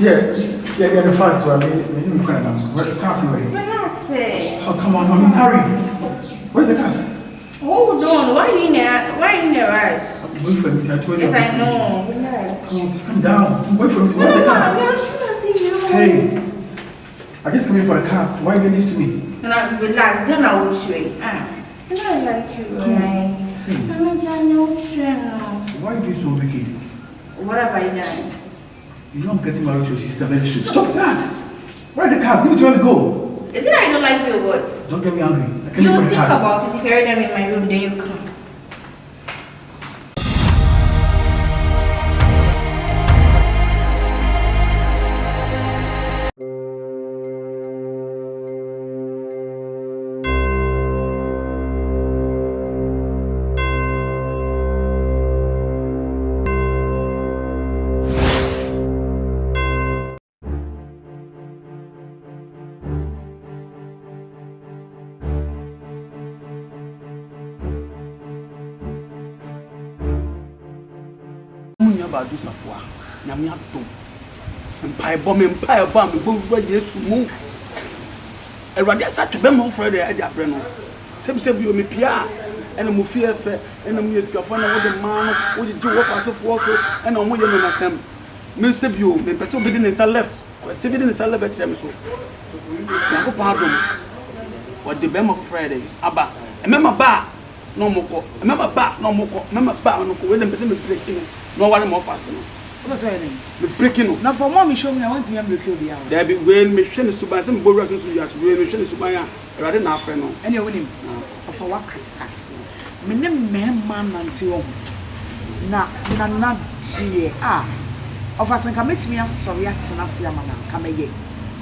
Yeah, the first one. Can't see where. Relax. Oh, come on, I'm in a hurry. Where's the cars? Hold on. Why are you in a rush? I'm waiting for me. Yes, I know. Relax. Come on, just calm down. I'm waiting for me. Where's the cars? Hey, I just came in for the cars. Why are you doing this to me? Relax. Then I will show you. I like you, right? Why are you being so wicked? What have I done? You know I'm getting married to your sister very soon. Stop that! Where are the cars? Give it to where we go. Is it I don't like your words? Don't get me angry. I can't You for the think cars. about it. If you heard them in my room, then you come. About do Safowah, Namia Tom, and pie bomb and pie bomb, and go ready to move. And what is such a bemo for the idea, Brennan? Same you me Pia, and a Mufia fair, and a music of one of the man who did you work as a force, and a woman in a sem. Miss you, the person business are left, or saving in a celibate semiso. Nago pardon. What the Bemo Friday, Abba, a member bar, no more, a member bar, no more, member bar, no go with them, breaking. No one more fast. What's her name? The breaking. Now, for mommy, show me, I want to break you. There be when mission is to buy some borrowers, you have to wear mission is to buy rather than our friend. And you're winning of a wakasa. Menem man until now, not she of us and commit me as sorry at Senasiamana, come again.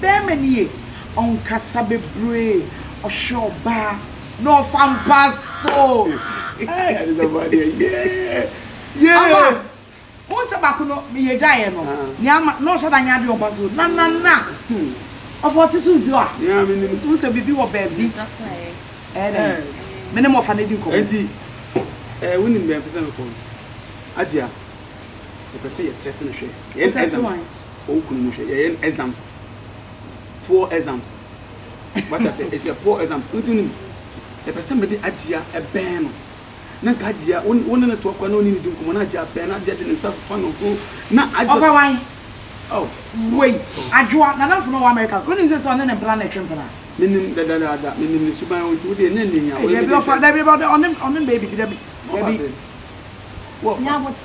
Bear many on Casabe Bray or show bar, no fan pass so. Yeah. What's about me a giant? No, said I had your basso. Na. Of what is you are? Yeah, I mean, it was a baby or baby. Many more funny do come. Winning me a percent of Hajia. The person testing a share. Oh, exams. 4 exams. What I say is a 4 exams. The person made Hajia a ban. Hajia, one to a no need to come on Hajia, pen, I did in Safowah. Now I just why. Oh, wait, I draw not from America. Good is this on an planet temple. Meaning that meaning Suban with the ending. Everybody on them, baby. What? Now, what's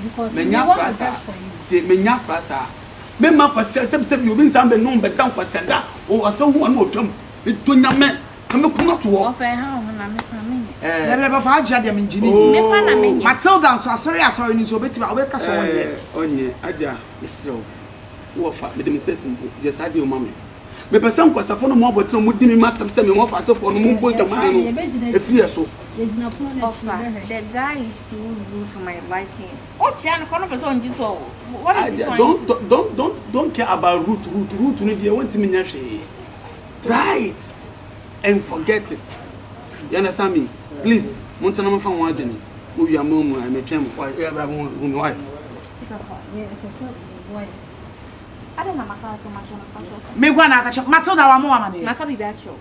because Menya Prasa. Memma said you've been some known but down for Senda or so one more term. It to young men. Come to walk. Never Hajia them in Matilda, so sorry, I saw you so bit about wake us on Hajia is so. What for the necessity? Just had your mommy. Me person ko safo no mo botro mo dimi matam se me mo fa safo no mo bo jama no e free so the guy is too rude for my liking. Oh chan ko no person nji so what is it? Don't care about root no dey want me nya hwe. Try it and forget it. You understand me? Please monta na mo fa won adwene mo wi amamu I me twem why why I don't know so much on me go na catch Matilda wa mo amane na ka bi ba show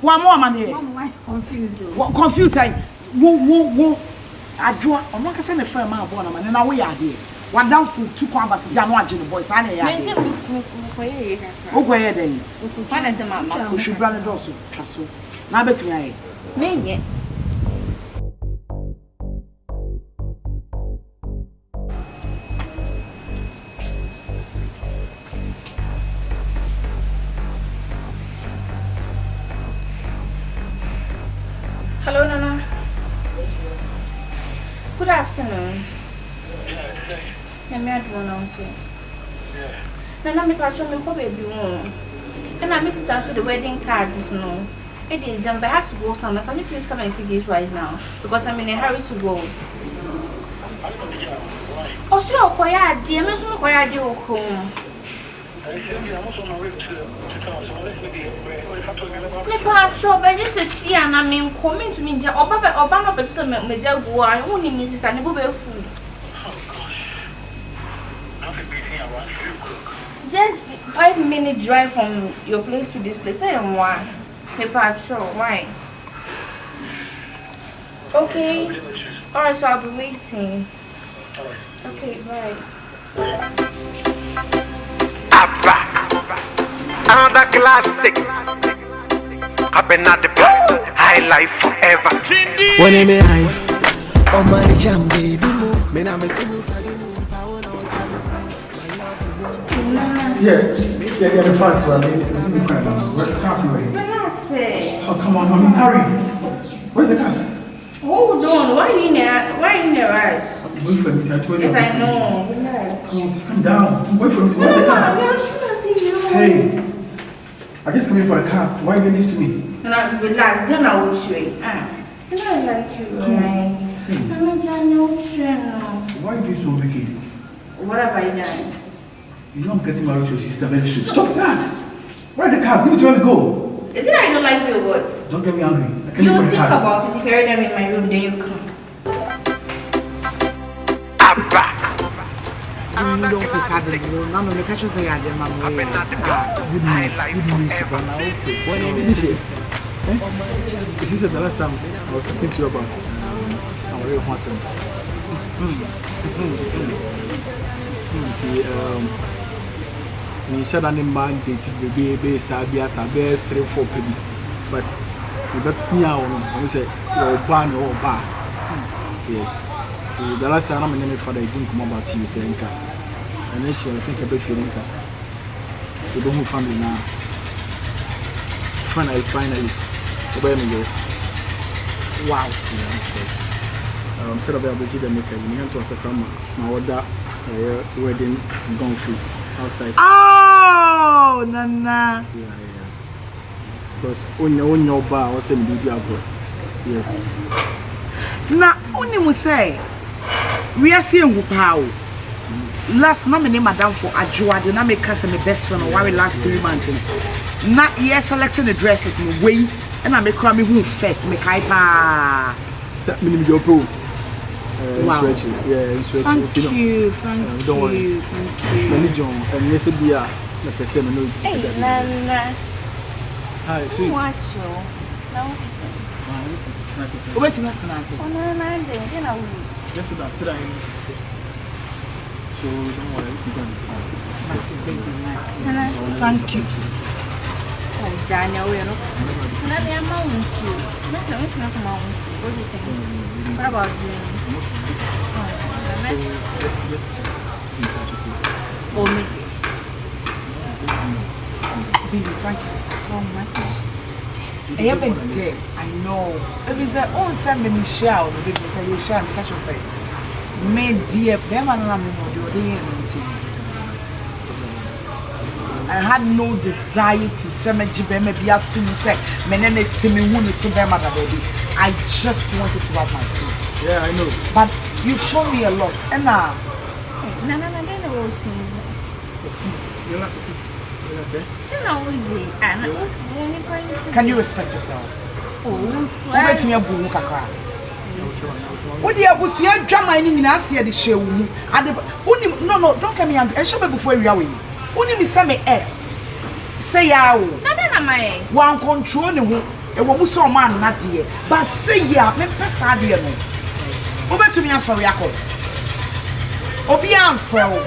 wa mo amane why confused what confused I wo adwo ono ka say me friend ma abo na mane na wo ya de wa down for two conversations ya no agene boys ana ya de o ko ye den pa na se mama o should brand do so twaso na betumi aye me nye Hello, Nana. Good afternoon. Let me add one also. Nana, me catch me for baby one. And I missed start to the wedding card, you know. I didn't jump. I have to go somewhere. Can you please come and take this right now? Because I'm in a hurry to go. Oh, so you're quiet, dear. I'm so quiet, dear. I'm on my way to town, so let's maybe me pass shop, I just see and I mean coming to me, or Papa or Bano, but to me, Major, who are only Mrs. and food. Oh gosh, Just 5-minute drive from your place to this place. I am one. Paper show. Why? Okay. Alright, so I'll be waiting. Okay, bye. Another classic. I've been at the block. High life forever. When I'm high, oh my jam baby, me na me Yeah, the first one. Can't see where. Relax. Oh, come on, I'm in a hurry. Where's the car? Hold on. Why are you in a rush? Wait for me. I told you. Yes, I know. Relax. Come on, just calm down. Wait for me. Where's the car? Hey, I just came here for the cast. Why are you doing this to me? Now, relax. Then I will show you. I like you, right? I'm not trying to show you. Why are you being so wicked? What have I done? You know I'm getting married to your sister very soon. Stop that! Where are the cars? Give it to her to go. Is it that you don't like me or what? Don't get me angry. I came You here for the think cars. about it. If you heard them in my room, then you come. don't piss at the room. I'm gonna catch you say I did my way. Good news. This is the last time I was talking to you about our real person. You see, we said that the man dated baby, Sabia, 3-4 people. But we got me out and we said, you're ban or bar. Yes. So the last time I'm in for the didn't come about you, saying, and next year I think I'll be feeling that. We don't move family now. Finally. Wow. Instead of able to make a million to us from my order wedding gone free outside. Oh, Nana. Yeah. Because on your bar was in baby abroad. Yes. Now, only must say, we are seeing who power. Last night, my name Madam for Ajua, the name cast my best friend or worry last 3 months. Not yes, selecting the dresses in way, and I make crammy who first make hyper. Set me in your pool. Wow. Yeah, Thank you. Don't worry. Many John, and yes, it be a person. Hey, Nana. Hi, see. Watch you. Now, Wait a minute, Nancy. oh, no, then I will. Just sit down. So don't worry, it's going to be fine. Thank you. Oh, Daniel, we're not. So let me amount you. Let's not amount you. What do you think? What about you? So let's Oh, me. Baby, thank you so much. I have been dead. I know. If it's a own send me Michelle, the baby, can you share me? Catch you say. Me dear, I had no desire to say me be up to me say me nene Timmy wunu so be mother baby. I just wanted to have my kids. Yeah, I know. But you've shown me a lot. And No, then I will see. You're not okay. Then I will see. And can you respect yourself? Oh, Wait me a boo kakra. What the abusia drama in Asia the show? No, don't come here and show me before you are away. Only me say me ex. Say ya. Nana, my one control no. E wo muso man na de. But say ya, me pesa de no. Obetu me asori akọ. Obi amfrel.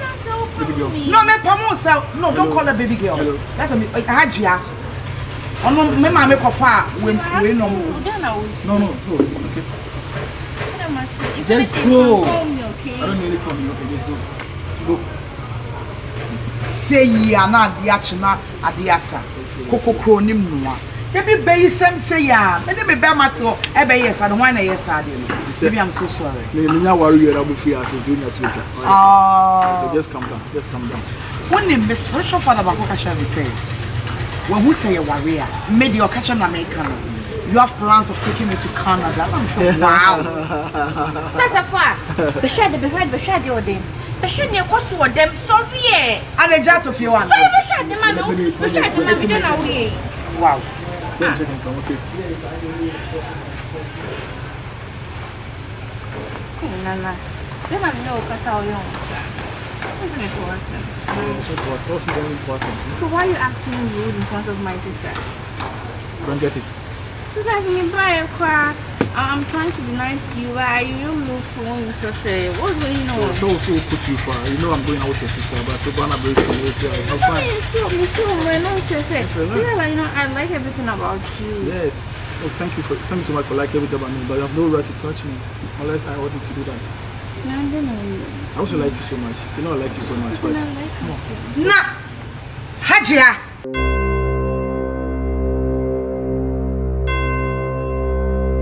Baby girl. No, me pamo say no, don't call her baby girl. Hello. That's a Hajia. Ono me ma me kofa we no. No. Okay. Just go. Okay? I don't need it from you. Okay, just go. Say ya na ade achina ade asa. Kokokro nim noa. Debi be sem say ya. Me de me be mato e be yes and why na yes ade no. Baby, I'm so sorry. Me nya worry you abu free as you na to okay. So just calm down. When the spiritual father Baffour catch me say, when who say you warrior, made your catch on American. You have plans of taking me to Canada. I'm so wow. Safowah, be sure the or them. Be sure you cost with them. Sorry. And the jet of you one. Be sure the man. Be sure the man away. Wow. Don't check and come, okay. Nana, then I know because I'll young. Isn't it awesome? So why are you acting rude in front of my sister? don't get it. It's like me buy a car. I'm trying to be nice to you, but you don't look so interested. What's going on? So put you far. You know I'm going out with your sister, but so gonna break some ways. I'm fine. We're not interested. Yeah, but you know, I like everything about you. Yes. Oh, thank you so much for liking everything about me, but you have no right to touch me unless I want you to do that. No, I don't know. I also like you so much. You know I like you so much, but I like you. Nah, Hajia.